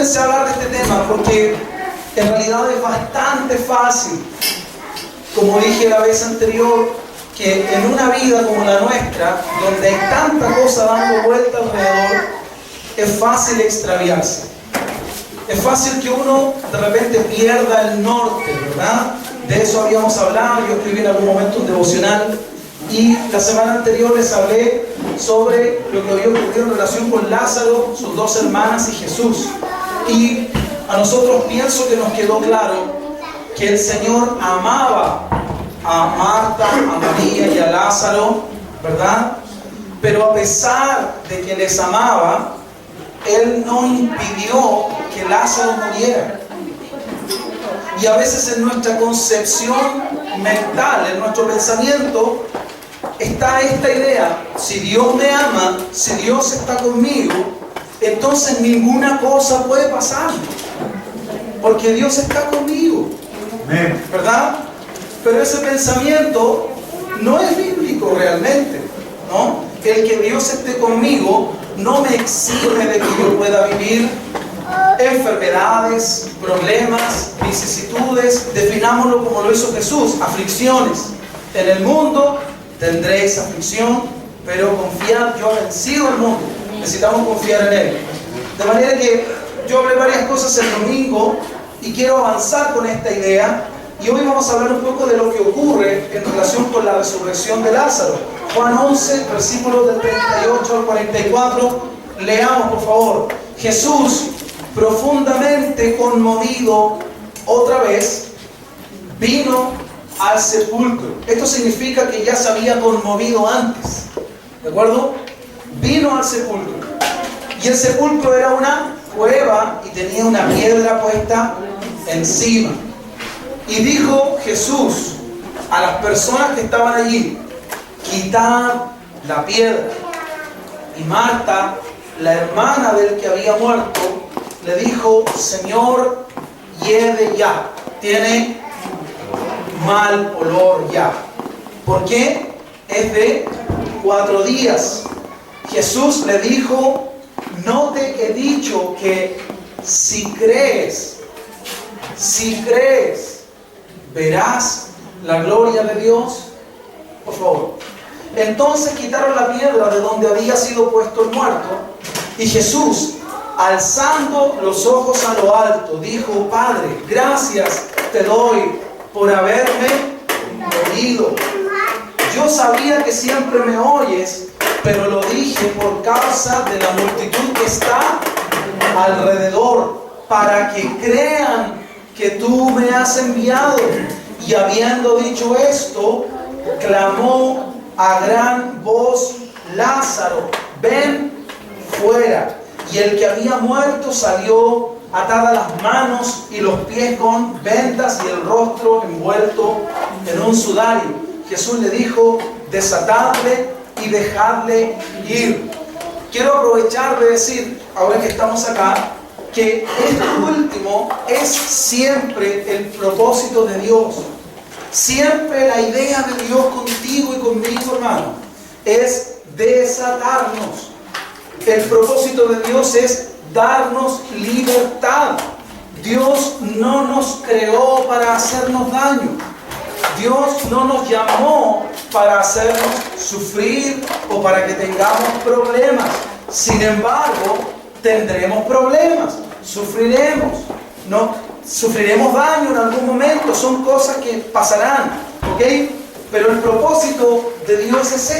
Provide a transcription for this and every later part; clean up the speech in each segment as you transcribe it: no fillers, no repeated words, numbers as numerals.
comencé a hablar de este tema? Porque en realidad es bastante fácil, como dije la vez anterior, que en una vida como la nuestra, donde hay tanta cosa dando vuelta alrededor, es fácil extraviarse. Es fácil que uno de repente pierda el norte, ¿verdad? De eso habíamos hablado, yo escribí en algún momento un devocional y la semana anterior les hablé sobre lo que había ocurrido en relación con Lázaro, sus dos hermanas y Jesús. Y a nosotros pienso que nos quedó claro que el Señor amaba a Marta, a María y a Lázaro, ¿verdad? Pero a pesar de que les amaba, Él no impidió que Lázaro muriera. Y a veces en nuestra concepción mental, en nuestro pensamiento, está esta idea: si Dios me ama, si Dios está conmigo, entonces ninguna cosa puede pasar, porque Dios está conmigo, ¿verdad? Pero ese pensamiento no es bíblico realmente, ¿no? El que Dios esté conmigo no me exime de que yo pueda vivir enfermedades, problemas, vicisitudes, definámoslo como lo hizo Jesús, aflicciones. En el mundo tendréis aflicción, pero confiad, yo he vencido el mundo. Necesitamos confiar en Él. De manera que yo hablé varias cosas el domingo y quiero avanzar con esta idea. Y hoy vamos a hablar un poco de lo que ocurre en relación con la resurrección de Lázaro. Juan 11, versículos del 38 al 44. Leamos, por favor. Jesús, profundamente conmovido otra vez, vino al sepulcro. Esto significa que ya se había conmovido antes, ¿de acuerdo? Vino al sepulcro. Y el sepulcro era una cueva y tenía una piedra puesta encima. Y dijo Jesús a las personas que estaban allí: quitad la piedra. Y Marta, la hermana del que había muerto, le dijo: Señor, hiede ya, tiene mal olor ya. ¿Por qué? Es de 4 días. Jesús le dijo: ¿no te he dicho que si crees, verás la gloria de Dios? Por favor. Entonces quitaron la piedra de donde había sido puesto el muerto, y Jesús, alzando los ojos a lo alto, dijo: Padre, gracias te doy por haberme oído. Yo sabía que siempre me oyes, pero lo dije por causa de la multitud que está alrededor, para que crean que tú me has enviado. Y habiendo dicho esto, clamó a gran voz: Lázaro, ven fuera. Y el que había muerto salió, atadas las manos y los pies con vendas y el rostro envuelto en un sudario. Jesús le dijo: desatadle y dejadle ir. Quiero aprovechar de decir, ahora que estamos acá, que esto último es siempre el propósito de Dios. Siempre la idea de Dios contigo y conmigo, hermano, es desatarnos. El propósito de Dios es darnos libertad. Dios no nos creó para hacernos daño. Dios no nos llamó para hacernos sufrir o para que tengamos problemas. Sin embargo, tendremos problemas, sufriremos, ¿no? Sufriremos daño en algún momento, son cosas que pasarán, ¿ok? Pero el propósito de Dios es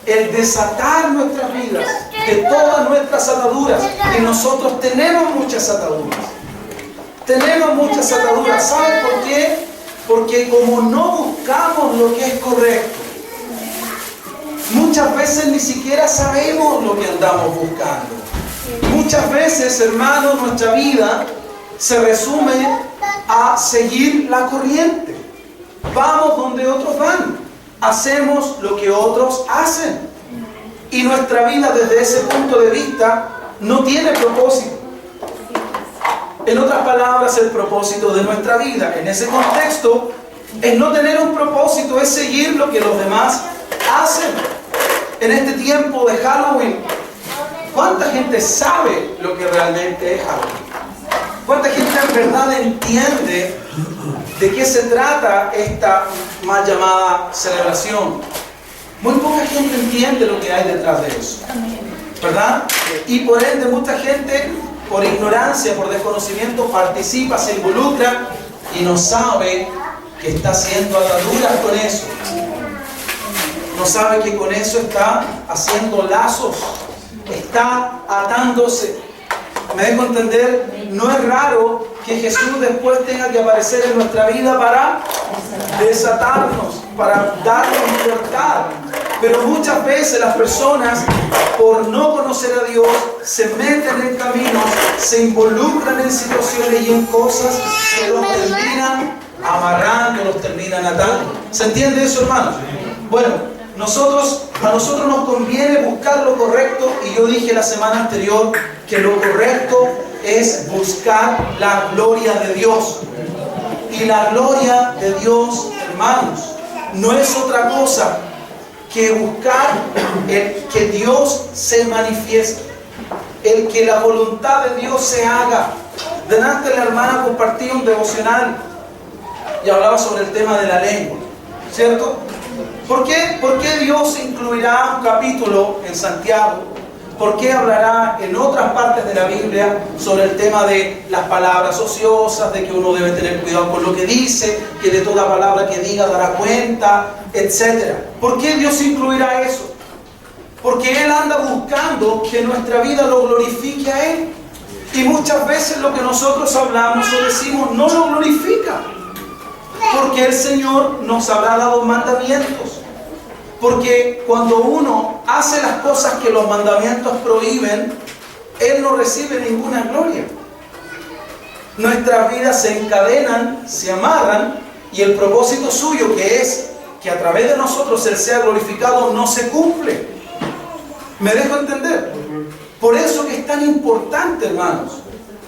el desatar nuestras vidas de todas nuestras ataduras. Y nosotros tenemos muchas ataduras. Tenemos muchas ataduras. ¿Saben por qué? Porque como no buscamos lo que es correcto, muchas veces ni siquiera sabemos lo que andamos buscando. Muchas veces, hermanos, nuestra vida se resume a seguir la corriente. Vamos donde otros van. Hacemos lo que otros hacen. Y nuestra vida desde ese punto de vista no tiene propósito. En otras palabras, el propósito de nuestra vida en ese contexto es no tener un propósito, es seguir lo que los demás hacen. En este tiempo de Halloween, ¿Cuánta gente sabe lo que realmente es Halloween? ¿Cuánta gente en verdad entiende de qué se trata esta mal llamada celebración? Muy poca gente entiende lo que hay detrás de eso, ¿verdad? Y por ende mucha gente, por ignorancia, por desconocimiento, participa, se involucra y no sabe que está haciendo ataduras con eso. No sabe que con eso está haciendo lazos, está atándose. ¿Me dejo entender? No es raro que Jesús después tenga que aparecer en nuestra vida para desatarnos, para darnos libertad. Pero muchas veces las personas, por no conocer a Dios, se meten en caminos, se involucran en situaciones y en cosas que los terminan amarrando, los terminan atando. ¿Se entiende eso, hermanos? Bueno, a nosotros nos conviene buscar lo correcto, y yo dije la semana anterior que lo correcto es buscar la gloria de Dios. Y la gloria de Dios, hermanos, no es otra cosa que buscar el que Dios se manifieste, el que la voluntad de Dios se haga. Delante la hermana compartía un devocional y hablaba sobre el tema de la lengua, ¿cierto? ¿Por qué Dios incluirá un capítulo en Santiago? ¿Por qué hablará en otras partes de la Biblia sobre el tema de las palabras ociosas, de que uno debe tener cuidado con lo que dice, que de toda palabra que diga dará cuenta, etcétera? ¿Por qué Dios incluirá eso? Porque Él anda buscando que nuestra vida lo glorifique a Él. Y muchas veces lo que nosotros hablamos o decimos no lo glorifica. Porque el Señor nos habrá dado mandamientos. Porque cuando uno hace las cosas que los mandamientos prohíben, Él no recibe ninguna gloria. Nuestras vidas se encadenan, se amarran, y el propósito suyo, que es que a través de nosotros Él sea glorificado, no se cumple. ¿Me dejo entender? Por eso que es tan importante, hermanos,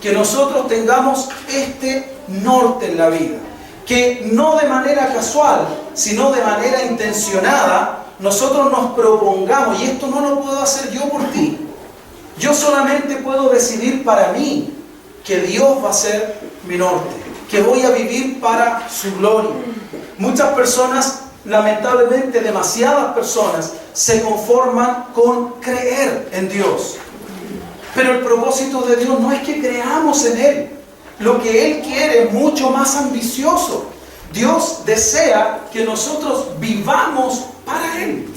que nosotros tengamos este norte en la vida. Que no de manera casual, sino de manera intencionada, nosotros nos propongamos, y esto no lo puedo hacer yo por ti. Yo solamente puedo decidir para mí que Dios va a ser mi norte, que voy a vivir para su gloria. Muchas personas, lamentablemente demasiadas personas, se conforman con creer en Dios. Pero el propósito de Dios no es que creamos en Él. Lo que Él quiere es mucho más ambicioso. Dios desea que nosotros vivamos para Él.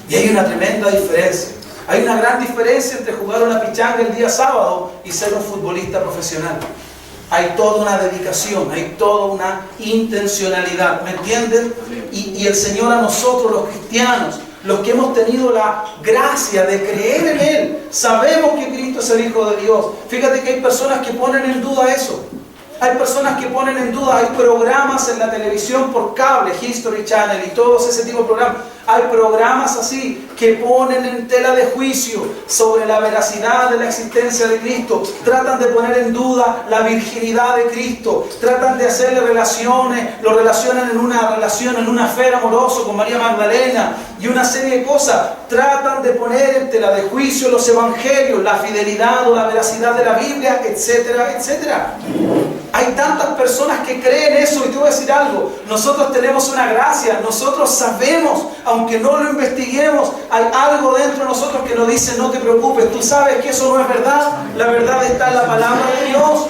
Y hay una tremenda diferencia. Hay una gran diferencia entre jugar una pichanga el día sábado y ser un futbolista profesional. Hay toda una dedicación, hay toda una intencionalidad, ¿me entienden? Y el Señor a nosotros, los cristianos, los que hemos tenido la gracia de creer en Él, sabemos que Cristo es el Hijo de Dios. Fíjate que hay personas que ponen en duda eso. Hay personas que ponen en duda, hay programas en la televisión por cable, History Channel y todos ese tipo de programas. Hay programas así que ponen en tela de juicio sobre la veracidad de la existencia de Cristo. Tratan de poner en duda la virginidad de Cristo. Tratan de hacerle relaciones, lo relacionan en una relación, en un afer amoroso con María Magdalena y una serie de cosas. Tratan de poner en tela de juicio los evangelios, la fidelidad o la veracidad de la Biblia, etcétera, etcétera. Hay tantas personas que creen eso, y te voy a decir algo, nosotros tenemos una gracia, nosotros sabemos, aunque no lo investiguemos, hay algo dentro de nosotros que nos dice no te preocupes, tú sabes que eso no es verdad, la verdad está en la palabra de Dios.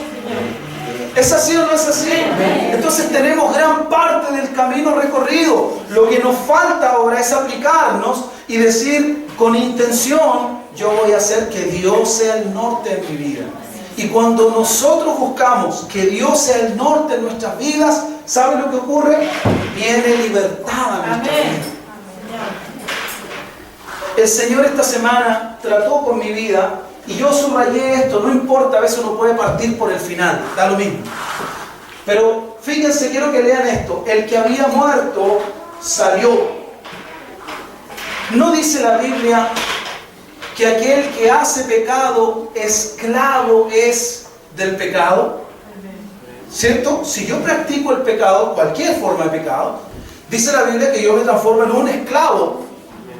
¿Es así o no es así? Entonces tenemos gran parte del camino recorrido. Lo que nos falta ahora es aplicarnos y decir con intención, yo voy a hacer que Dios sea el norte de mi vida. Y cuando nosotros buscamos que Dios sea el norte de nuestras vidas, ¿saben lo que ocurre? Viene libertad a nuestra vida. El Señor esta semana trató con mi vida y yo subrayé esto, no importa, a veces uno puede partir por el final, da lo mismo. Pero fíjense, quiero que lean esto. El que había muerto salió. ¿No dice la Biblia que aquel que hace pecado, esclavo es del pecado? ¿Cierto? Si yo practico el pecado, cualquier forma de pecado, dice la Biblia que yo me transformo en un esclavo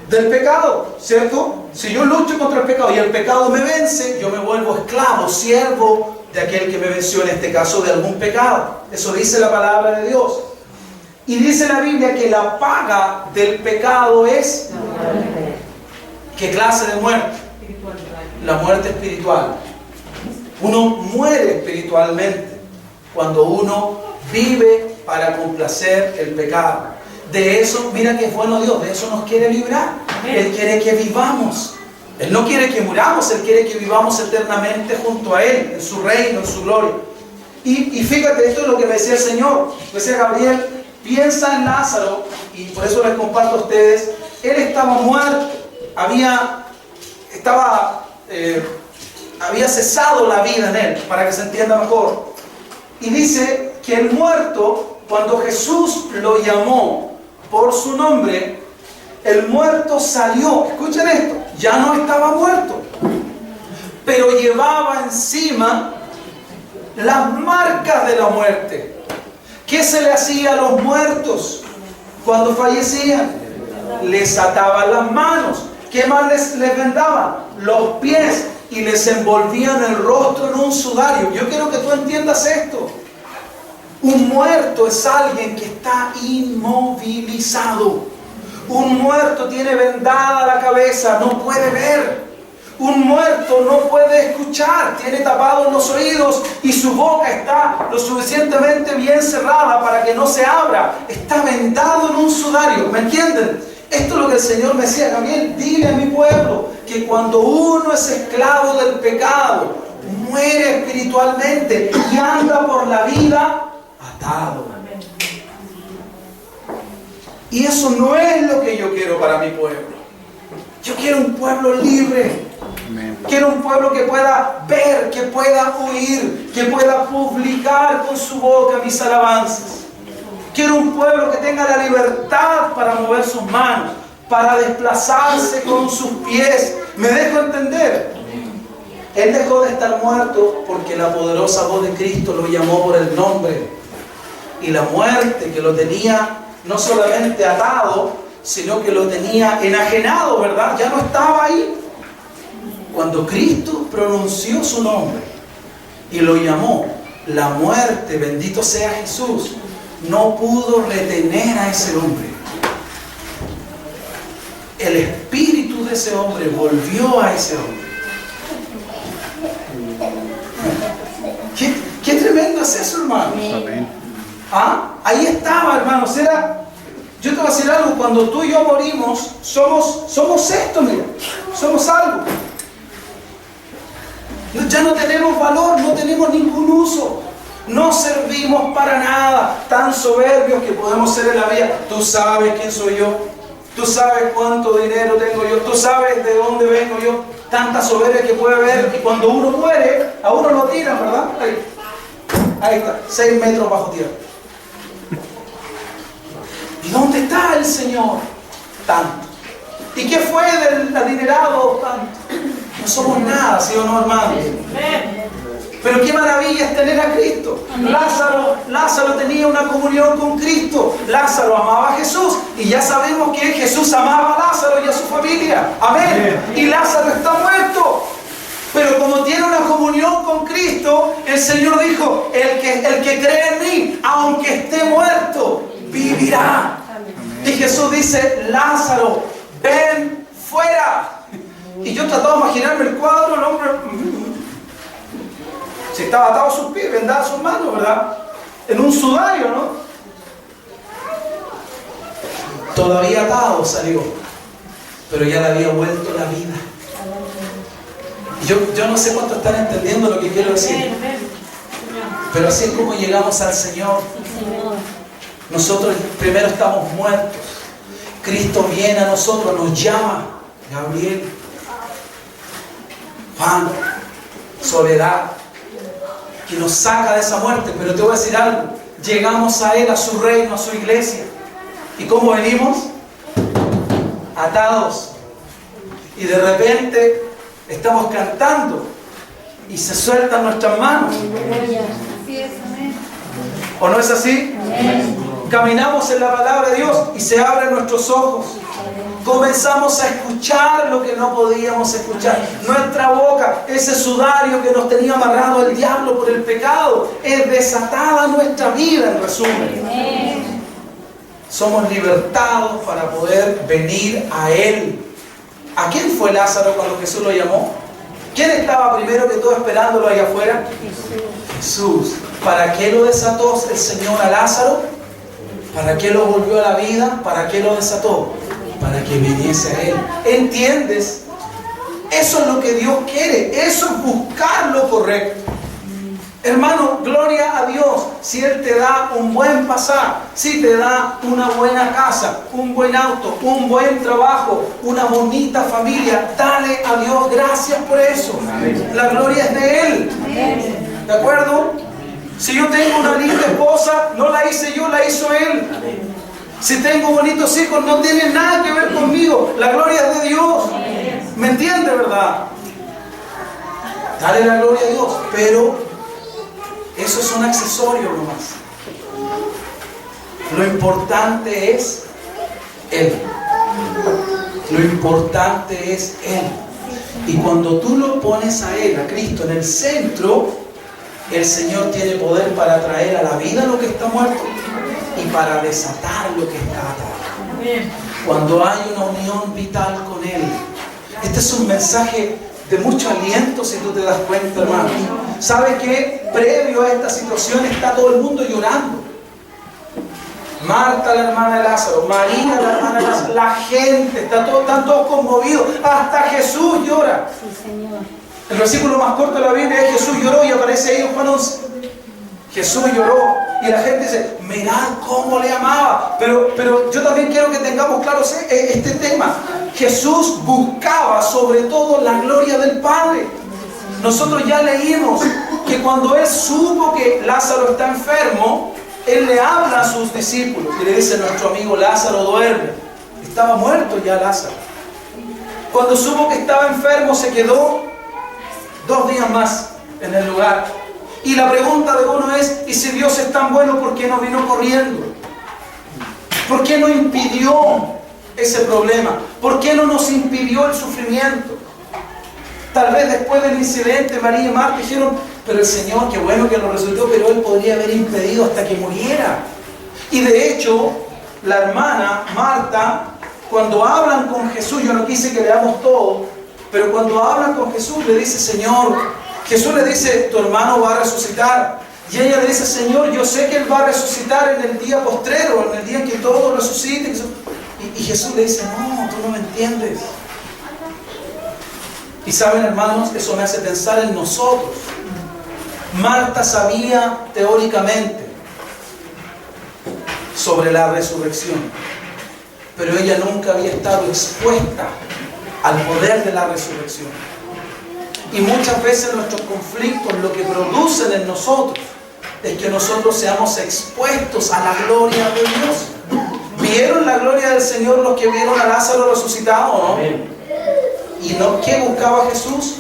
del pecado, ¿cierto? Si yo lucho contra el pecado y el pecado me vence, yo me vuelvo esclavo, siervo de aquel que me venció, en este caso de algún pecado. Eso dice la palabra de Dios. Y dice la Biblia que la paga del pecado es... ¿Qué clase de muerte? La muerte espiritual. Uno muere espiritualmente cuando uno vive para complacer el pecado. De eso, mira que es bueno Dios, de eso nos quiere librar. Él quiere que vivamos. Él no quiere que muramos, Él quiere que vivamos eternamente junto a Él, en su reino, en su gloria. Y fíjate, esto es lo que me decía el Señor. Me decía Gabriel, piensa en Lázaro, y por eso les comparto a ustedes. Él estaba muerto, había cesado la vida en él, para que se entienda mejor. Y dice que el muerto, cuando Jesús lo llamó por su nombre, el muerto salió. Escuchen esto, ya no estaba muerto, pero llevaba encima las marcas de la muerte. ¿Qué se le hacía a los muertos cuando fallecían? Les ataban las manos. ¿Qué más les vendaban? Los pies, y les envolvían el rostro en un sudario. Yo quiero que tú entiendas esto. Un muerto es alguien que está inmovilizado. Un muerto tiene vendada la cabeza, no puede ver. Un muerto no puede escuchar, tiene tapados los oídos y su boca está lo suficientemente bien cerrada para que no se abra. Está vendado en un sudario, ¿me entienden? Esto es lo que el Señor me decía: Gabriel, dile a mi pueblo que cuando uno es esclavo del pecado, muere espiritualmente y anda por la vida atado. Y eso no es lo que yo quiero para mi pueblo. Yo quiero un pueblo libre. Quiero un pueblo que pueda ver, que pueda oír, que pueda publicar con su boca mis alabanzas. Quiero un pueblo que tenga la libertad para mover sus manos, para desplazarse con sus pies. ¿Me dejo entender? Él dejó de estar muerto porque la poderosa voz de Cristo lo llamó por el nombre. Y la muerte que lo tenía no solamente atado, sino que lo tenía enajenado, ¿verdad? Ya no estaba ahí. Cuando Cristo pronunció su nombre y lo llamó, la muerte, bendito sea Jesús, no pudo retener a ese hombre. El espíritu de ese hombre volvió a ese hombre. ¿Qué tremendo es eso, hermanos? ¿Ah? Ahí estaba, hermanos. Yo te voy a decir algo: cuando tú y yo morimos, somos esto, mira. Somos algo. Ya no tenemos valor, no tenemos ningún uso. No servimos para nada. Tan soberbios que podemos ser en la vida. Tú sabes quién soy yo. Tú sabes cuánto dinero tengo yo. Tú sabes de dónde vengo yo. Tanta soberbia que puede haber. Y cuando uno muere, a uno lo tiran, ¿verdad? Ahí está, 6 metros bajo tierra. ¿Y dónde está el Señor? Tanto. ¿Y qué fue del adinerado? Tanto. No somos nada, ¿sí o no, hermanos? Pero qué maravilla es tener a Cristo. Lázaro tenía una comunión con Cristo. Lázaro amaba a Jesús. Y ya sabemos que Jesús amaba a Lázaro y a su familia. Amén. Y Lázaro está muerto. Pero como tiene una comunión con Cristo, el Señor dijo: el que cree en mí, aunque esté muerto, vivirá. Y Jesús dice: Lázaro, ven fuera. Y yo trataba de imaginarme el cuadro, el hombre, si estaba atado a sus pies, vendaba sus manos, ¿verdad? En un sudario, ¿no? Todavía atado salió, pero ya le había vuelto la vida. Yo no sé cuánto están entendiendo lo que quiero decir, pero así es como llegamos al Señor. Nosotros primero estamos muertos. Cristo viene a nosotros, nos llama. Gabriel, Juan, Soledad, que nos saca de esa muerte. Pero te voy a decir algo: llegamos a Él, a su reino, a su iglesia. ¿Y cómo venimos? Atados. Y de repente estamos cantando y se sueltan nuestras manos. ¿O no es así? Caminamos en la palabra de Dios y se abren nuestros ojos. Comenzamos a escuchar lo que no podíamos escuchar. Nuestra boca, ese sudario que nos tenía amarrado el diablo por el pecado, es desatada nuestra vida, en resumen. Somos libertados para poder venir a Él. ¿A quién fue Lázaro cuando Jesús lo llamó? ¿Quién estaba primero que todo esperándolo allá afuera? Jesús. ¿Para qué lo desató el Señor a Lázaro? ¿Para qué lo volvió a la vida? ¿Para qué lo desató? Para que viniese a Él. ¿Entiendes? Eso es lo que Dios quiere. Eso es buscar lo correcto. Hermano, gloria a Dios si Él te da un buen pasar, si te da una buena casa, un buen auto, un buen trabajo, una bonita familia. Dale a Dios gracias por eso. La gloria es de Él. ¿De acuerdo? Si yo tengo una linda esposa, no la hice yo, la hizo Él. Si tengo bonitos hijos, no tiene nada que ver conmigo. La gloria es de Dios. ¿Me entiende, verdad? Dale la gloria a Dios. Pero eso es un accesorio nomás. Lo importante es Él. Lo importante es Él. Y cuando tú lo pones a Él, a Cristo, en el centro, el Señor tiene poder para traer a la vida lo que está muerto y para desatar lo que está atado. Cuando hay una unión vital con Él. Este es un mensaje de mucho aliento, si tú te das cuenta, hermano. ¿Sabes qué? Previo a esta situación está todo el mundo llorando. Marta, la hermana de Lázaro, María, la hermana de Lázaro, la gente, están todos conmovidos. Hasta Jesús llora. Sí, Señor. El versículo más corto de la Biblia es Jesús lloró, y aparece ahí en Juan 11. Jesús lloró y la gente dice, mirad cómo le amaba. Pero yo también quiero que tengamos claro este tema. Jesús buscaba sobre todo la gloria del Padre. Nosotros ya leímos que cuando Él supo que Lázaro está enfermo, Él le habla a sus discípulos y le dice, nuestro amigo Lázaro duerme. Estaba muerto ya Lázaro. Cuando supo que estaba enfermo, se quedó 2 días más en el lugar. Y la pregunta de uno es, ¿y si Dios es tan bueno, por qué no vino corriendo? ¿Por qué no impidió ese problema? ¿Por qué no nos impidió el sufrimiento? Tal vez después del incidente, María y Marta dijeron, pero el Señor, qué bueno que lo resolvió, pero Él podría haber impedido hasta que muriera. Y de hecho, la hermana Marta, cuando hablan con Jesús, yo no quise que leamos todo, pero cuando hablan con Jesús, le dice, Señor, Jesús le dice, tu hermano va a resucitar. Y ella le dice, Señor, yo sé que Él va a resucitar en el día postrero, en el día en que todo resucite. Y Jesús le dice, no, tú no me entiendes. Y saben, hermanos, eso me hace pensar en nosotros. Marta sabía teóricamente sobre la resurrección, pero ella nunca había estado expuesta al poder de la resurrección. Y muchas veces nuestros conflictos lo que producen en nosotros es que nosotros seamos expuestos a la gloria de Dios. ¿Vieron la gloria del Señor los que vieron a Lázaro resucitado o no? ¿Y no, qué buscaba Jesús?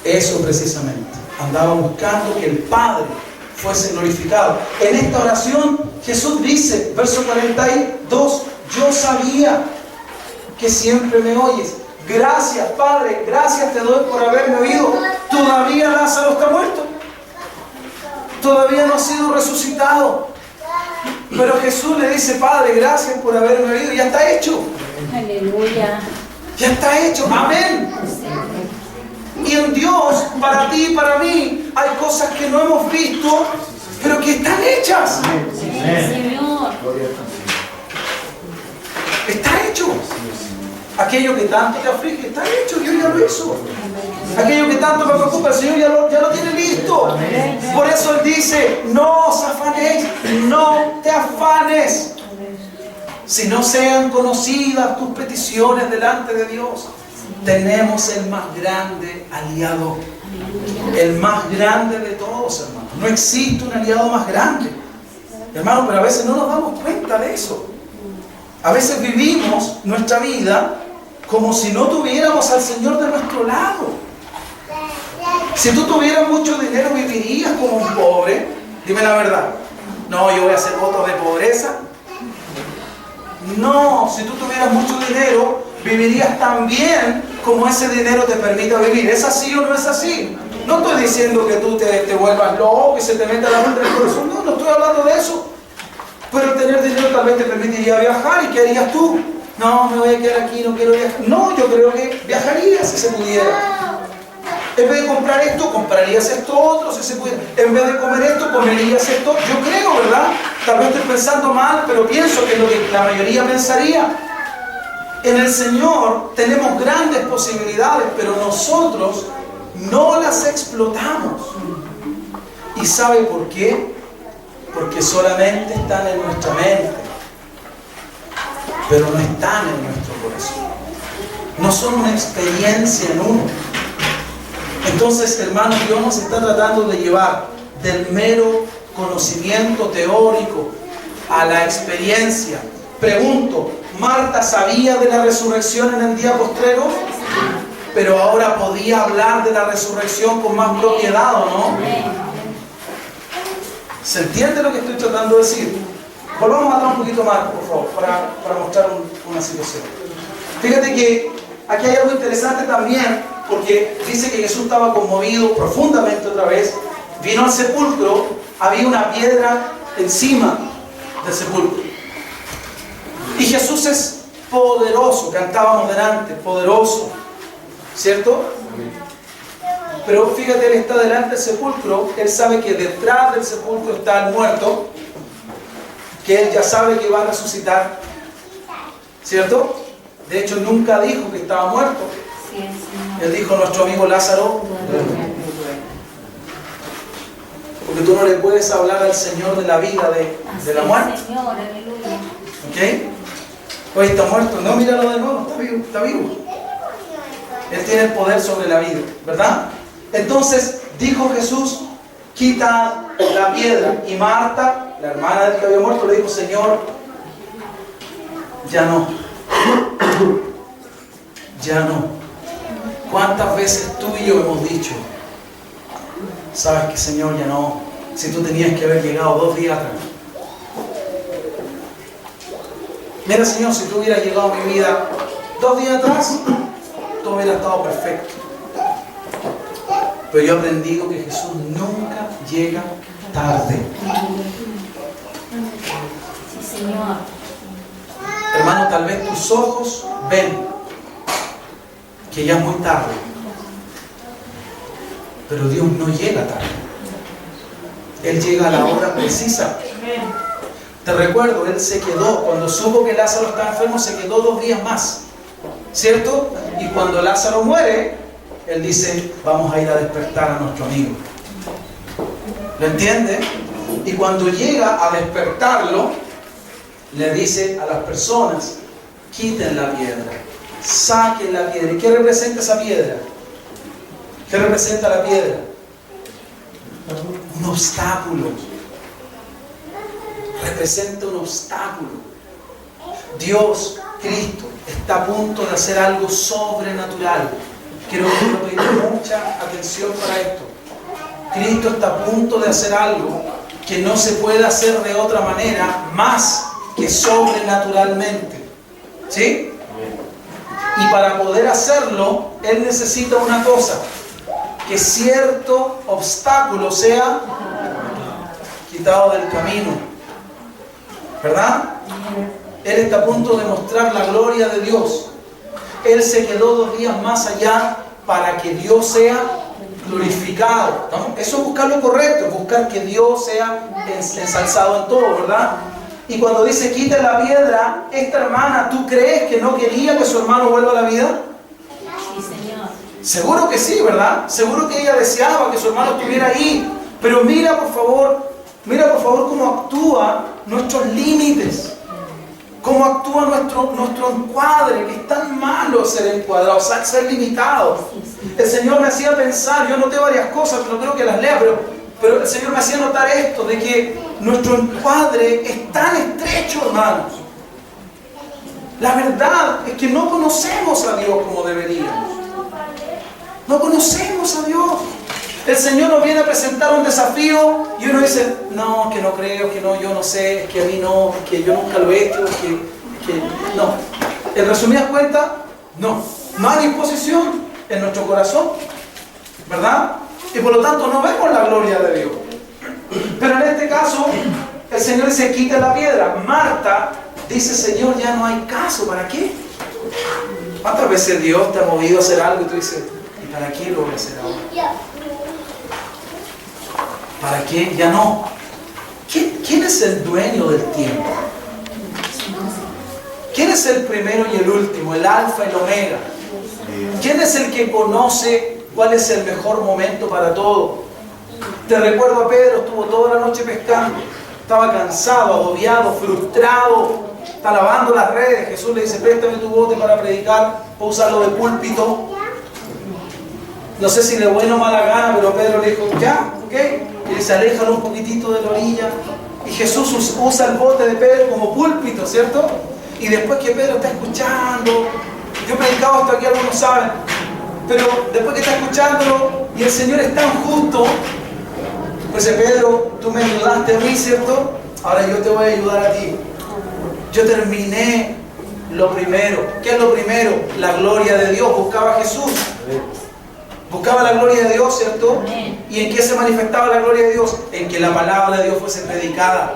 Eso precisamente. Andaba buscando que el Padre fuese glorificado. En esta oración Jesús dice, verso 42, yo sabía que siempre me oyes. Gracias, Padre, gracias te doy por haberme oído. Todavía Lázaro está muerto. Todavía no ha sido resucitado. Pero Jesús le dice, Padre, gracias por haberme oído. Ya está hecho. Aleluya. Ya está hecho. Amén. Y en Dios, para ti y para mí, hay cosas que no hemos visto, pero que están hechas. Sí, Señor. Está hecho. Aquello que tanto te aflige, está hecho, Dios ya lo hizo. Aquello que tanto me preocupa, el Señor ya lo tiene listo. Por eso Él dice, no os afanéis, no te afanes. Si no sean conocidas tus peticiones delante de Dios, tenemos el más grande aliado. El más grande de todos, hermano. No existe un aliado más grande. Hermano, pero a veces no nos damos cuenta de eso. A veces vivimos nuestra vida como si no tuviéramos al Señor de nuestro lado. Si tú tuvieras mucho dinero, ¿vivirías como un pobre? Dime la verdad. No, yo voy a hacer votos de pobreza. No, si tú tuvieras mucho dinero, vivirías tan bien como ese dinero te permita vivir. ¿Es así o no es así? No estoy diciendo que tú te vuelvas loco, que se te meta la vuelta en el corazón. No, no estoy hablando de eso. Pero tener dinero tal vez te permitiría viajar. ¿Y qué harías tú? No, me voy a quedar aquí, no quiero viajar. No, yo creo que viajarías si se pudiera. En vez de comprar esto, comprarías esto otro si se pudiera. En vez de comer esto, comerías esto. Yo creo, ¿verdad? Tal vez estoy pensando mal, pero pienso que es lo que la mayoría pensaría. En el Señor tenemos grandes posibilidades, pero nosotros no las explotamos. ¿Y sabe por qué? Porque solamente están en nuestra mente, pero no están en nuestro corazón. No son una experiencia en uno. Entonces, hermanos, Dios nos está tratando de llevar del mero conocimiento teórico a la experiencia. Pregunto, ¿Marta sabía de la resurrección en el día postrero? Pero ahora podía hablar de la resurrección con más propiedad, ¿o no? ¿Se entiende lo que estoy tratando de decir? Volvamos atrás un poquito más, por favor, para mostrar una situación. Fíjate que aquí hay algo interesante también, porque dice que Jesús estaba conmovido profundamente otra vez. Vino al sepulcro, había una piedra encima del sepulcro. Y Jesús es poderoso, cantábamos delante, poderoso, ¿cierto? Pero fíjate, Él está delante del sepulcro, Él sabe que detrás del sepulcro está el muerto, que Él ya sabe que va a resucitar, ¿cierto? De hecho, nunca dijo que estaba muerto. Él dijo, nuestro amigo Lázaro, porque tú no le puedes hablar al Señor de la vida, de la muerte. ¿Ok? Hoy está muerto, no, míralo de nuevo, está vivo. Él tiene el poder sobre la vida, ¿verdad? Entonces dijo Jesús, quita la piedra. Y Marta, la hermana del que había muerto, le dijo, Señor, ya no. Ya no. ¿Cuántas veces tú y yo hemos dicho, sabes que Señor, ya no? Si tú tenías que haber llegado 2 días atrás. Mira, Señor, si tú hubieras llegado a mi vida 2 días atrás, todo hubiera estado perfecto. Pero yo he aprendido que Jesús nunca llega tarde. Sí, Señor. Hermano, tal vez tus ojos ven que ya es muy tarde. Pero Dios no llega tarde. Él llega a la hora precisa. Te recuerdo, Él se quedó, cuando supo que Lázaro estaba enfermo, se quedó 2 días más, ¿cierto? Y cuando Lázaro muere, Él dice, vamos a ir a despertar a nuestro amigo. ¿Lo entiende? Y cuando llega a despertarlo, le dice a las personas, quiten la piedra, saquen la piedra. ¿Y qué representa esa piedra? ¿Qué representa la piedra? Un obstáculo. Representa un obstáculo. Dios, Cristo, está a punto de hacer algo sobrenatural. Quiero pedir mucha atención para esto. Cristo está a punto de hacer algo que no se puede hacer de otra manera más que sobrenaturalmente. ¿Sí? Y para poder hacerlo, Él necesita una cosa: que cierto obstáculo sea quitado del camino. ¿Verdad? Él está a punto de mostrar la gloria de Dios. Él se quedó 2 días más allá para que Dios sea glorificado, ¿no? Eso es buscar lo correcto, buscar que Dios sea ensalzado en todo, ¿verdad? Y cuando dice quita la piedra, esta hermana, ¿tú crees que no quería que su hermano vuelva a la vida? Sí, Señor. Seguro que sí, ¿verdad? Seguro que ella deseaba que su hermano estuviera ahí. Pero mira por favor cómo actúa nuestros límites, cómo actúa nuestro encuadre, que es tan malo ser encuadrado, ser limitado. El Señor me hacía pensar, yo noté varias cosas, no creo que las lea, pero el Señor me hacía notar esto, de que nuestro encuadre es tan estrecho, hermanos. La verdad es que no conocemos a Dios como deberíamos. No conocemos a Dios. El Señor nos viene a presentar un desafío y uno dice, no, que no creo, que no, yo no sé, que a mí no, que yo nunca lo he hecho, que no. En resumidas cuentas, No hay disposición en nuestro corazón, ¿verdad? Y por lo tanto no vemos la gloria de Dios. Pero en este caso, el Señor dice, quita la piedra. Marta dice, Señor, ya no hay caso, ¿para qué? ¿Cuántas veces Dios te ha movido a hacer algo y tú dices, ¿y para qué lo voy a hacer ahora? ¿Para qué? Ya no. ¿Quién es el dueño del tiempo? ¿Quién es el primero y el último, el alfa y el omega? ¿Quién es el que conoce cuál es el mejor momento para todo? Te recuerdo a Pedro, estuvo toda la noche pescando, estaba cansado, agobiado, frustrado, está lavando las redes. Jesús le dice, préstame tu bote para predicar, puedo usarlo de púlpito. No sé si de buena o mala gana, pero Pedro le dijo, ya, ok. Y dice, aléjalo un poquitito de la orilla. Y Jesús usa el bote de Pedro como púlpito, ¿cierto? Y después que Pedro está escuchando, yo he predicado hasta aquí, algunos saben, pero después que está escuchándolo y el Señor es tan justo, pues Pedro, tú me ayudaste a mí, ¿cierto? Ahora yo te voy a ayudar a ti. Yo terminé lo primero. ¿Qué es lo primero? La gloria de Dios. Buscaba a Jesús. Buscaba la gloria de Dios, ¿cierto? ¿Y en qué se manifestaba la gloria de Dios? En que la palabra de Dios fuese predicada.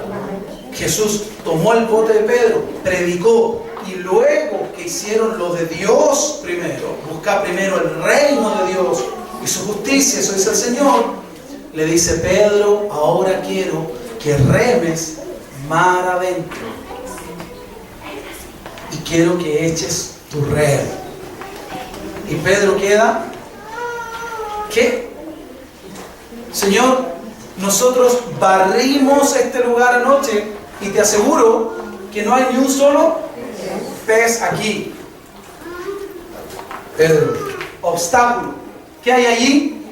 Jesús tomó el bote de Pedro, predicó, y luego que hicieron lo de Dios primero, buscar primero el reino de Dios y su justicia, eso dice el Señor, le dice, Pedro, ahora quiero que remes mar adentro y quiero que eches tu red. Y Pedro queda, ¿qué? Señor, nosotros barrimos este lugar anoche y te aseguro que no hay ni un solo pez aquí. Pedro, obstáculo. ¿Qué hay allí?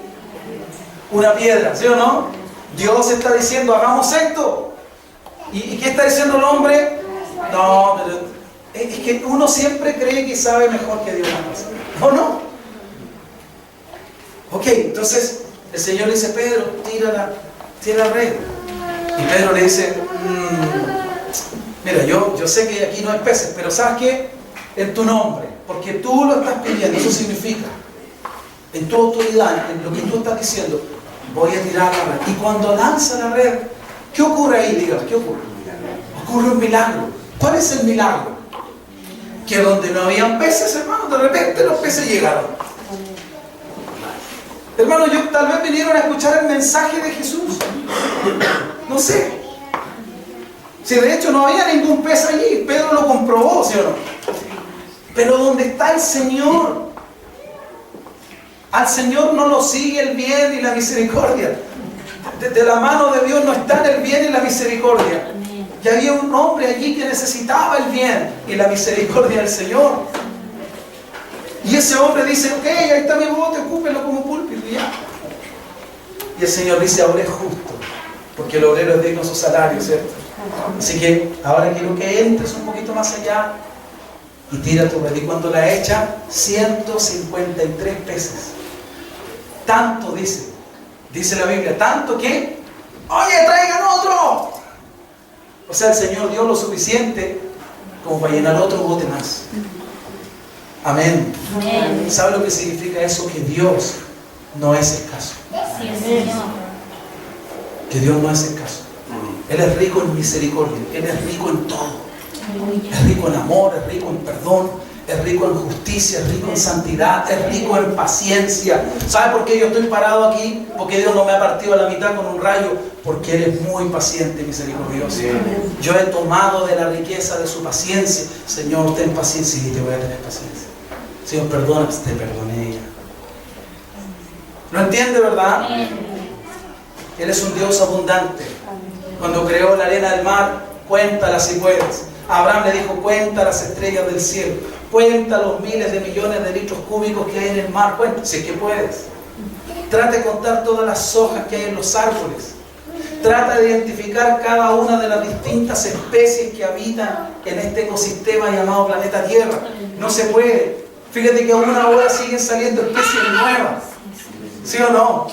Una piedra, ¿sí o no? Dios está diciendo, hagamos esto. ¿Y qué está diciendo el hombre? No, pero es que uno siempre cree que sabe mejor que Dios. ¿O no? Ok, entonces el Señor le dice, Pedro, tira la red. Y Pedro le dice, mira, yo sé que aquí no hay peces, pero ¿sabes qué? En tu nombre, porque tú lo estás pidiendo, eso significa, en tu autoridad, en lo que tú estás diciendo, voy a tirar la red. Y cuando lanza la red, ¿qué ocurre ahí? Diga, ¿qué ocurre? Ocurre un milagro. ¿Cuál es el milagro? Que donde no habían peces, hermano, de repente los peces llegaron. Hermano, tal vez vinieron a escuchar el mensaje de Jesús. No sé. Si de hecho no había ningún pez allí, Pedro lo comprobó, ¿sí o no? Pero donde está el Señor, al Señor no lo sigue el bien y la misericordia. De la mano de Dios no están el bien y la misericordia. Y había un hombre allí que necesitaba el bien y la misericordia del Señor. Y ese hombre dice, ok, ahí está mi bote, ocúpelo como púlpito y ya. Y el Señor dice, ahora es justo, porque el obrero es digno de su salario, ¿cierto? Así que ahora quiero que entres un poquito más allá y tira tu red. Y cuando la echa, 153 peces. Tanto dice la Biblia, tanto que, oye, traigan otro. O sea, el Señor dio lo suficiente como para llenar otro bote más. Amén. Amén. ¿Sabe lo que significa eso? Que Dios no es escaso. Sí, Señor. Que Dios no es escaso. Él es rico en misericordia. Él es rico en todo. Aleluya. Es rico en amor, es rico en perdón, es rico en justicia, es rico en santidad, es rico en paciencia. ¿Sabe por qué yo estoy parado aquí? Porque Dios no me ha partido a la mitad con un rayo. Porque Él es muy paciente y misericordioso. Yo he tomado de la riqueza de su paciencia. Señor, ten paciencia. Y te voy a tener paciencia. Señor, perdona, pues te perdoné ya. ¿Lo entiende, verdad? Él es un Dios abundante. Cuando creó la arena del mar, cuéntala si puedes. Abraham le dijo, cuenta las estrellas del cielo. Cuenta los miles de millones de litros cúbicos que hay en el mar. Cuenta, si es que puedes. Trata de contar todas las hojas que hay en los árboles. Trata de identificar cada una de las distintas especies que habitan en este ecosistema llamado planeta Tierra. No se puede. Fíjate que a una hora siguen saliendo especies nuevas. ¿Sí o no?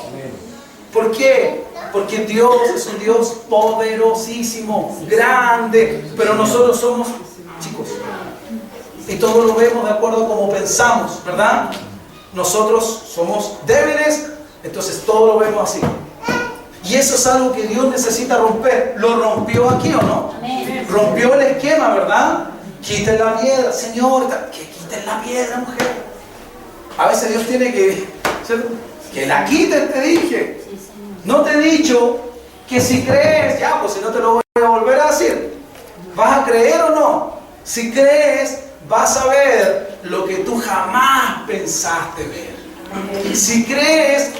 ¿Por qué? Porque Dios es un Dios poderosísimo, grande, pero nosotros somos chicos. Y todo lo vemos de acuerdo a cómo pensamos, ¿verdad? Nosotros somos débiles, entonces todo lo vemos así. Y eso es algo que Dios necesita romper. ¿Lo rompió aquí o no? Amén. Rompió el esquema, ¿verdad? Quiten la piedra, Señor, que quiten la piedra, mujer. A veces Dios tiene que la quiten, te dije. Sí, Señor. No te he dicho que si crees, ya, pues si no te lo voy a volver a decir. ¿Vas a creer o no? Si crees, vas a ver lo que tú jamás pensaste ver. Si crees,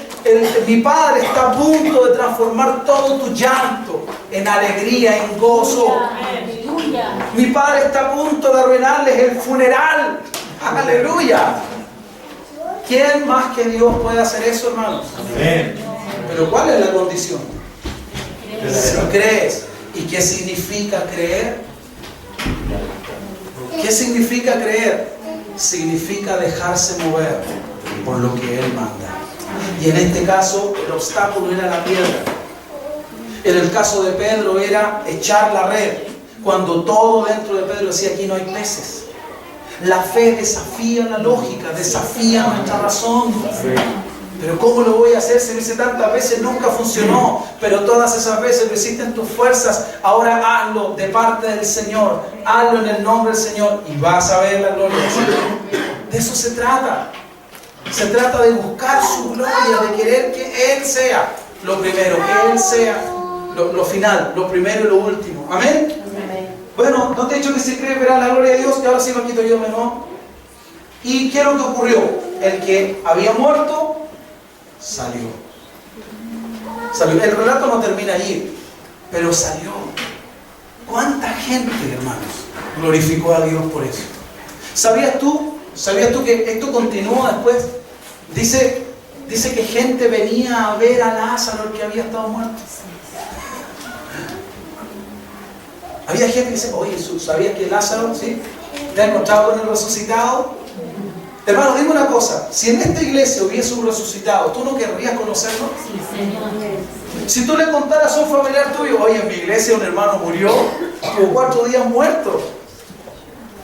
mi Padre está a punto de transformar todo tu llanto en alegría, en gozo. Aleluya. Mi Padre está a punto de arruinarles el funeral. Aleluya. ¿Quién más que Dios puede hacer eso, hermanos? Amén. Pero ¿cuál es la condición? Si crees. ¿Y qué significa creer? ¿Qué significa creer? Significa dejarse mover por lo que Él manda. Y en este caso, el obstáculo era la piedra. En el caso de Pedro era echar la red, cuando todo dentro de Pedro decía: aquí no hay peces. La fe desafía la lógica, desafía nuestra razón. Pero ¿cómo lo voy a hacer? Se me dice tantas veces, nunca funcionó. Pero todas esas veces lo hiciste en tus fuerzas. Ahora hazlo de parte del Señor. Hazlo en el nombre del Señor y vas a ver la gloria del Señor. De eso se trata. Se trata de buscar su gloria, de querer que Él sea lo primero, que Él sea lo final, lo primero y lo último. Amén. Bueno, no te he dicho que si crees verás la gloria de Dios, y ahora sí, Paquito, ayúdame, ¿no? ¿Y qué es lo que ocurrió? El que había muerto salió. El relato no termina allí, pero salió. ¿Cuánta gente, hermanos, glorificó a Dios por eso? ¿Sabías tú que esto continúa después? Dice que gente venía a ver a Lázaro, el que había estado muerto. Había gente que dice: oye, ¿sabías que Lázaro, sí, te ha encontrado con el resucitado? Hermano, dime una cosa: si en esta iglesia hubiese un resucitado, ¿tú no querrías conocerlo? Sí, Señor. Si tú le contaras a un familiar tuyo: oye, en mi iglesia un hermano murió, tuvo 4 días muerto,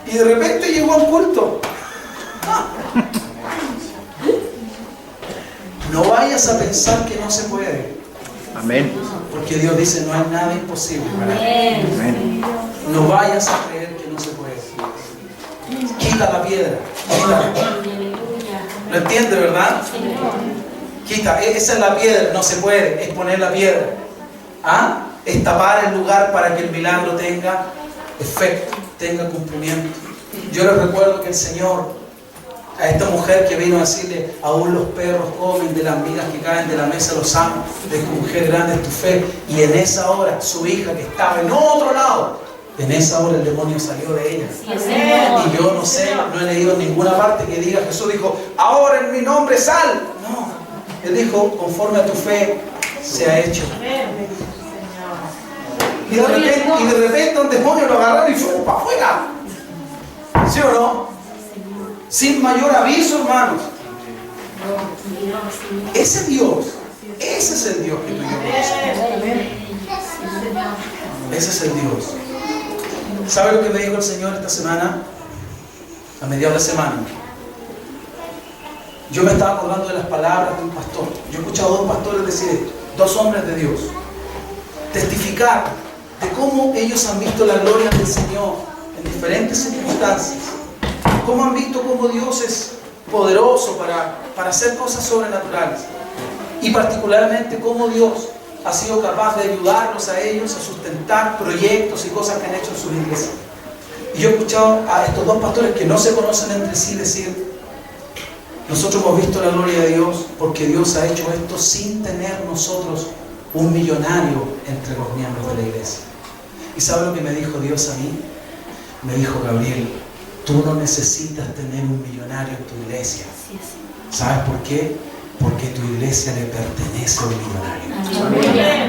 y de repente llegó a un culto. No vayas a pensar que no se puede. Amén. Porque Dios dice: no hay nada imposible para Él. Amén. No vayas a creer que no se puede. Quita la piedra. Quita. Aleluya. ¿Lo entiende, verdad? Señor. Quita. Esa es la piedra. No se puede. Es poner la piedra. ¿Ah? Es tapar el lugar para que el milagro tenga efecto, tenga cumplimiento. Yo les recuerdo que el Señor, a esta mujer que vino a decirle: aún los perros comen de las migas que caen de la mesa, los amo, de tu mujer grande es tu fe. Y en esa hora, su hija que estaba en otro lado, en esa hora el demonio salió de ella. Sí, Señor. Y yo no sé, no he leído en ninguna parte que diga: Jesús dijo: ahora en mi nombre sal. No, Él dijo: conforme a tu fe se ha hecho. Y de repente un demonio lo agarraron y fue para afuera. ¿Sí o no? Sin mayor aviso, hermanos. Ese Dios, ese es el Dios que tú y yo conocemos. Ese es el Dios. ¿Sabe lo que me dijo el Señor esta semana? A mediados de semana. Yo me estaba acordando de las palabras de un pastor. Yo he escuchado a 2 pastores decir esto, 2 hombres de Dios, testificar de cómo ellos han visto la gloria del Señor en diferentes circunstancias. Cómo han visto cómo Dios es poderoso para hacer cosas sobrenaturales. Y particularmente cómo Dios ha sido capaz de ayudarlos a ellos a sustentar proyectos y cosas que han hecho en sus iglesias. Y yo he escuchado a estos 2 pastores que no se conocen entre sí decir: nosotros hemos visto la gloria de Dios porque Dios ha hecho esto sin tener nosotros un millonario entre los miembros de la iglesia. ¿Y sabe lo que me dijo Dios a mí? Me dijo: Gabriel, tú no necesitas tener un millonario en tu iglesia. ¿Sabes por qué? Porque tu iglesia le pertenece a un millonario. Aleluya.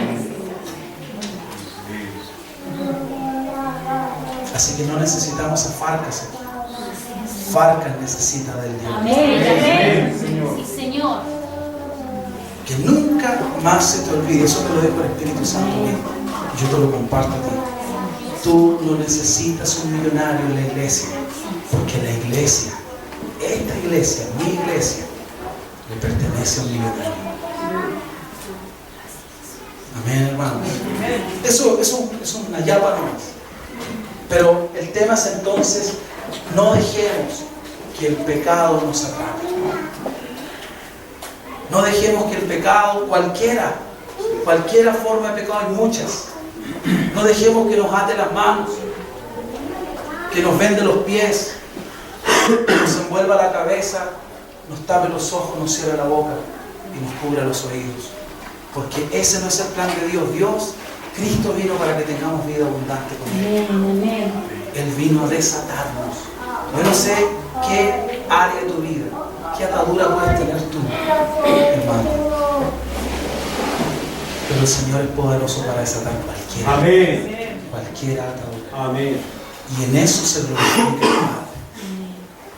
Así que no necesitamos a Farcas. Farcas necesita del Dios. Amén. Sí, Señor. Que nunca más se te olvide. Eso te lo dejo el Espíritu Santo a mí. Yo te lo comparto a ti. Tú no necesitas un millonario en la iglesia. Porque la iglesia, esta iglesia, mi iglesia, le pertenece a un millonario. Amén, hermanos. Eso es una yapa nomás. Pero el tema es entonces, no dejemos que el pecado nos atrape. No dejemos que el pecado, cualquiera forma de pecado, hay muchas. No dejemos que nos ate las manos, que nos vende los pies, que nos envuelva la cabeza, nos tape los ojos, nos cierre la boca y nos cubra los oídos. Porque ese no es el plan de Dios. Cristo vino para que tengamos vida abundante con Él. Él vino a desatarnos. Yo no sé qué área de tu vida, qué atadura puedes tener tú, hermano. Pero el Señor es poderoso para desatar cualquiera. Amén. Cualquier atadura. Amén. Y en eso se glorifica el Padre.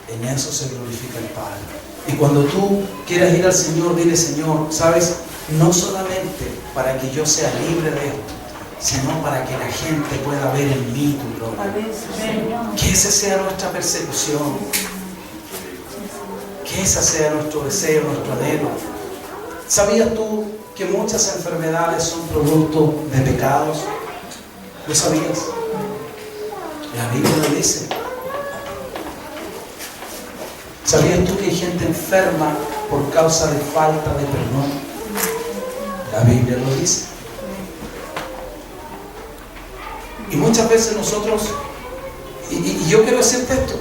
En eso se glorifica el Padre. Y cuando tú quieras ir al Señor, dile: Señor, ¿sabes? No solamente para que yo sea libre de esto, sino para que la gente pueda ver en mí tu gloria. Que esa sea nuestra persecución. Que ese sea nuestro deseo, nuestro anhelo. ¿Sabías tú que muchas enfermedades son producto de pecados? ¿Lo sabías? La Biblia lo dice. ¿Sabías tú que hay gente enferma por causa de falta de perdón? La Biblia lo dice. Y muchas veces nosotros, y yo quiero decirte esto,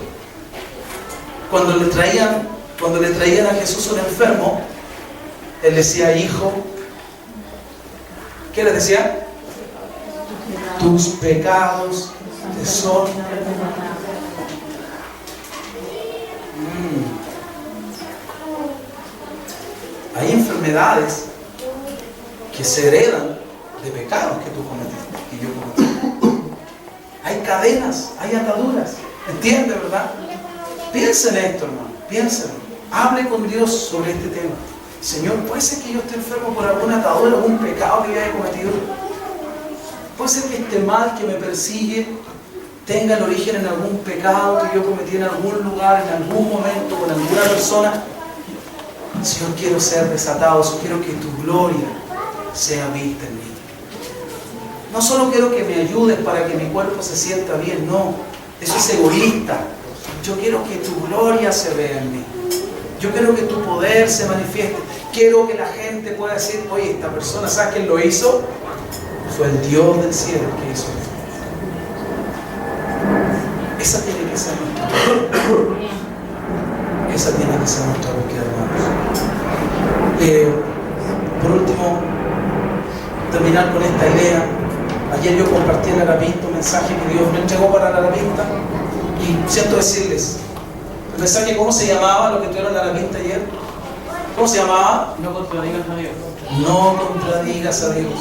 cuando le traían a Jesús un enfermo, Él decía: hijo, ¿qué le decía? Tus pecados te son. Hay enfermedades que se heredan de pecados que tú cometiste, que yo cometí. Hay cadenas, hay ataduras. ¿Entiendes, verdad? Piensa en esto, hermano. Piénsalo. Hable con Dios sobre este tema. Señor, puede ser que yo esté enfermo por alguna atadura, algún pecado que yo haya cometido. Puede ser que este mal que me persigue tenga el origen en algún pecado que yo cometí en algún lugar, en algún momento, con alguna persona. Señor, quiero ser desatado. Quiero que tu gloria sea vista en mí. No solo quiero que me ayudes para que mi cuerpo se sienta bien, no. Eso es egoísta. Yo quiero que tu gloria se vea en mí. Yo quiero que tu poder se manifieste. Quiero que la gente pueda decir: oye, esta persona, ¿sabes quién lo hizo? Fue el Dios del cielo que hizo esto. Esa tiene que ser nuestra búsqueda. Esa tiene que ser nuestra búsqueda, hermanos. Por último, terminar con esta idea. Ayer yo compartí en la Arapista un mensaje que Dios me entregó para la Arapista. Y siento decirles, el mensaje, ¿cómo se llamaba lo que tuvieron en la Arapista ayer? ¿Cómo se llamaba? No contradigas a Dios. No contradigas a Dios.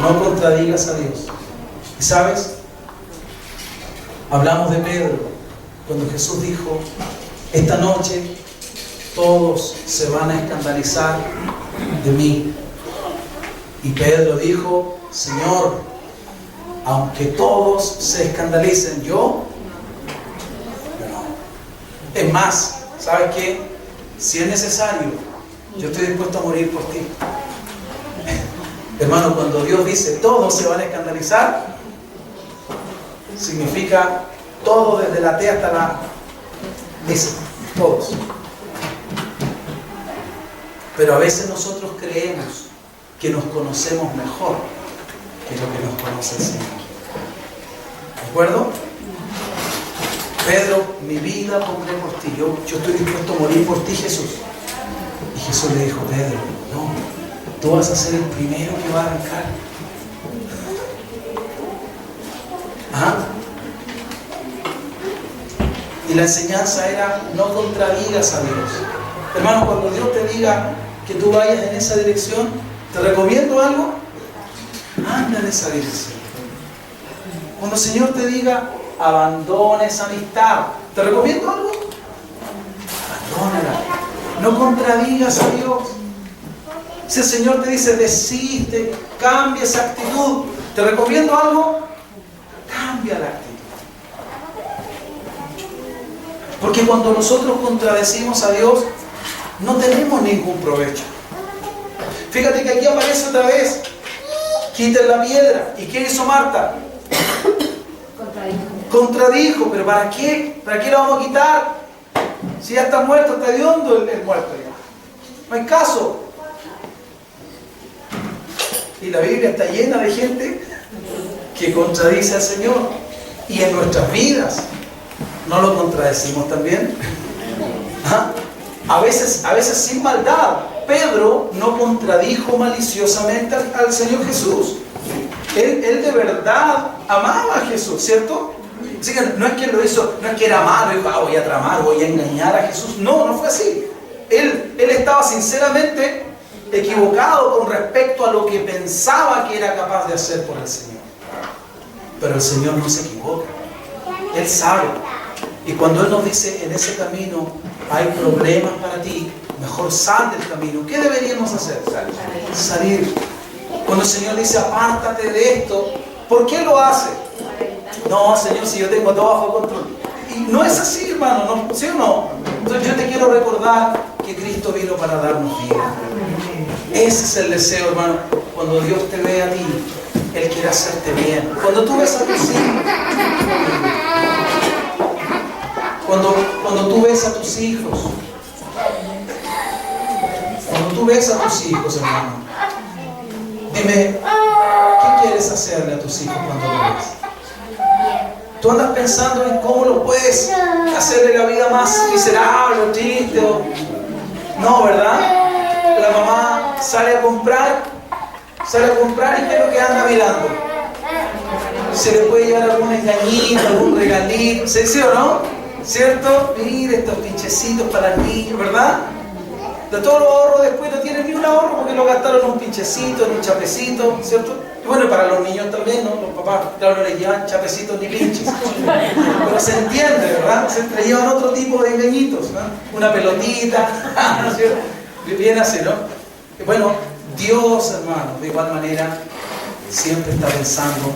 No contradigas a Dios. ¿Y sabes? Hablamos de Pedro, cuando Jesús dijo: esta noche todos se van a escandalizar de mí. Y Pedro dijo: Señor, aunque todos se escandalicen, yo no. Es más, ¿sabes qué? Si es necesario, yo estoy dispuesto a morir por ti. Hermano, cuando Dios dice todos se van a escandalizar, significa todo, desde la T hasta la... Dice, todos. Pero a veces nosotros creemos que nos conocemos mejor que lo que nos conoce el Señor. ¿De acuerdo? Pedro, mi vida pondré por ti. Yo estoy dispuesto a morir por ti, Jesús. Y Jesús le dijo: Pedro, no, tú vas a ser el primero que va a arrancar. ¿Ah? Y la enseñanza era: no contradigas a Dios. Hermano, cuando Dios te diga que tú vayas en esa dirección, ¿te recomiendo algo? Anda en esa dirección. Cuando el Señor te diga: abandona esa amistad, ¿te recomiendo algo? Abandónala. No contradigas a Dios. Si el Señor te dice: desiste, cambia esa actitud, ¿te recomiendo algo? Cambia la actitud. Porque cuando nosotros contradecimos a Dios, no tenemos ningún provecho. Fíjate que aquí aparece otra vez: quiten la piedra. ¿Y qué hizo Marta? Contradijo. ¿Pero para qué? ¿Para qué lo vamos a quitar? Si ya está muerto, está hediondo el muerto ya. No hay caso. Y la Biblia está llena de gente que contradice al Señor. Y en nuestras vidas, ¿no lo contradecimos también? ¿Ah? A veces sin maldad. Pedro no contradijo maliciosamente al Señor Jesús. Él de verdad amaba a Jesús, ¿cierto? Así que no es que lo hizo, no es que era malo, dijo, voy a tramar, voy a engañar a Jesús. No, no fue así. Él estaba sinceramente equivocado con respecto a lo que pensaba que era capaz de hacer por el Señor. Pero el Señor no se equivoca. Él sabe. Y cuando Él nos dice, en ese camino hay problemas para ti, mejor sal del camino. ¿Qué deberíamos hacer? Salir. Cuando el Señor dice, apártate de esto, ¿por qué lo hace? No, Señor, si yo tengo todo bajo control. Y no es así, hermano, ¿no? ¿Sí o no? Entonces yo te quiero recordar que Cristo vino para darnos vida. Ese es el deseo, hermano. Cuando Dios te ve a ti, Él quiere hacerte bien. Cuando tú ves a tus hijos, cuando tú ves a tus hijos, hermano, dime, ¿qué quieres hacerle a tus hijos cuando lo ves? Tú andas pensando en cómo lo puedes hacerle la vida más miserable o triste. No, ¿verdad? La mamá sale a comprar y ¿qué es lo que anda mirando? Se le puede llevar algún engañito, algún regalito, ¿sí o no? ¿Cierto? Mira estos pinchecitos para el niño, ¿verdad? De todos los ahorros después no tienen ni un ahorro porque lo gastaron en un pinchecito, en un chapecito, ¿cierto? Y bueno, para los niños también, ¿no? Los papás, claro, no les llevan chapecitos ni pinches. Pero se entiende, ¿verdad? Se le llevan otro tipo de engañitos, ¿no? Una pelotita, ¿no es cierto? Bien así, ¿no? Y bueno, Dios, hermano, de igual manera, siempre está pensando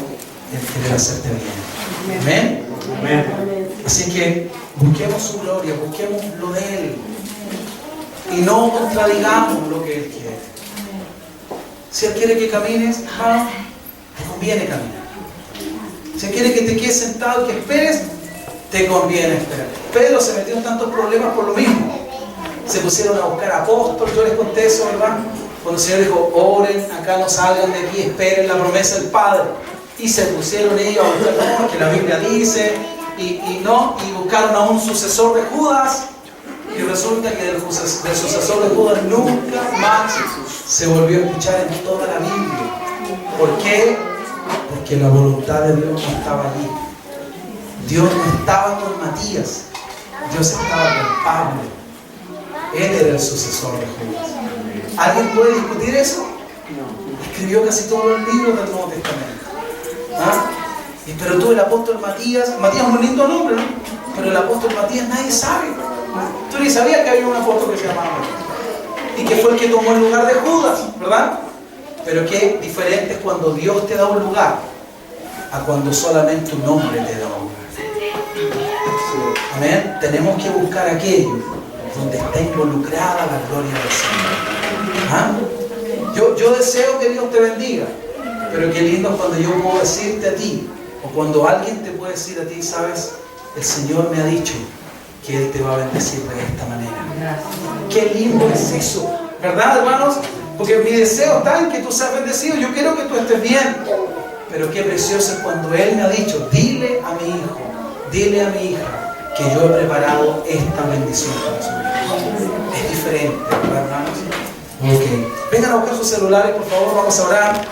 en querer hacerte bien. ¿Amén? Amén. Así que busquemos su gloria, busquemos lo de Él. Y no contradigamos lo que Él quiere. Si Él quiere que camines, hermano, te conviene caminar. Si Él quiere que te quedes sentado y que esperes, te conviene esperar. Pedro se metió en tantos problemas por lo mismo. Se pusieron a buscar apóstoles, yo les conté eso, ¿verdad? Cuando el Señor dijo, oren, acá no salgan de aquí, esperen la promesa del Padre. Y se pusieron ellos a buscar, no, que la Biblia dice, y buscaron a un sucesor de Judas. Y resulta que del sucesor de Judas nunca más se volvió a escuchar en toda la Biblia. ¿Por qué? Porque la voluntad de Dios no estaba allí. Dios no estaba con Matías, Dios estaba con Pablo. Él era el sucesor de Judas. ¿Alguien puede discutir eso? Escribió casi todos los libros del Nuevo Testamento. ¿Ah? Pero tú, el apóstol Matías es un lindo nombre, ¿no? Pero el apóstol Matías nadie sabe. Tú ni sabías que había un apóstol que se llamaba Matías. Y que fue el que tomó el lugar de Judas, ¿verdad? Pero qué diferente es cuando Dios te da un lugar a cuando solamente un hombre te da un lugar. Amén. Tenemos que buscar aquello donde está involucrada la gloria del Señor. ¿Ah? Yo deseo que Dios te bendiga, pero qué lindo es cuando yo puedo decirte a ti, o cuando alguien te puede decir a ti, sabes, el Señor me ha dicho que Él te va a bendecir de esta manera. Qué lindo es eso, ¿verdad, hermanos? Porque mi deseo está en que tú seas bendecido. Yo quiero que tú estés bien, pero qué precioso es cuando Él me ha dicho, dile a mi hijo, dile a mi hija que yo he preparado esta bendición para su vida. Es diferente, ¿verdad, hermanos? Ok. Vengan a buscar sus celulares, por favor, vamos a orar.